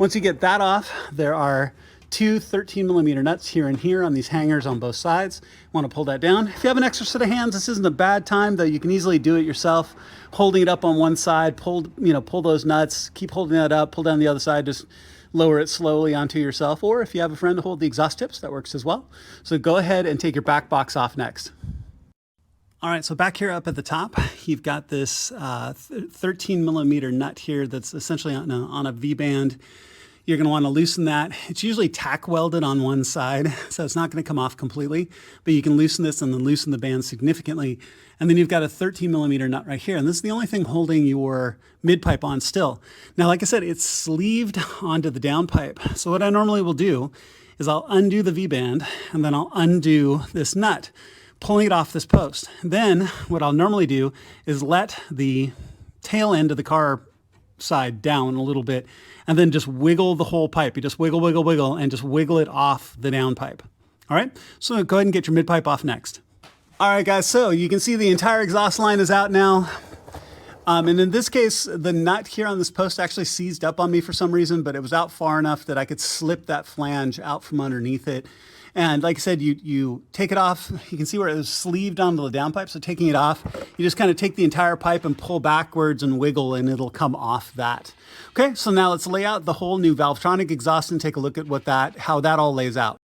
Once you get that off, there are two 13mm nuts here and here on these hangers on both sides. Want to pull that down. If you have an extra set of hands, this isn't a bad time, though you can easily do it yourself. Holding it up on one side, pull those nuts, keep holding that up, pull down the other side, just lower it slowly onto yourself. Or if you have a friend to hold the exhaust tips, that works as well. So go ahead and take your back box off next. All right, so back here up at the top, you've got this 13mm nut here that's essentially on a V-band. You're going to want to loosen that. It's usually tack welded on one side, so it's not going to come off completely, but you can loosen this and then loosen the band significantly. And then you've got a 13mm nut right here, and this is the only thing holding your mid-pipe on still. Now, like I said, it's sleeved onto the downpipe. So what I normally will do is I'll undo the V-band, and then I'll undo this nut, pulling it off this post. Then what I'll normally do is let the tail end of the car side down a little bit and then just wiggle the whole pipe. You just wiggle, wiggle, wiggle, and just wiggle it off the downpipe. All right, so go ahead and get your mid-pipe off next. All right, guys, so you can see the entire exhaust line is out now. And in this case, the nut here on this post actually seized up on me for some reason, but it was out far enough that I could slip that flange out from underneath it. And like I said, you take it off. You can see where it was sleeved onto the downpipe. So taking it off, you just kind of take the entire pipe and pull backwards and wiggle, and it'll come off that. Okay, so now let's lay out the whole new Valvetronic exhaust and take a look at how that all lays out.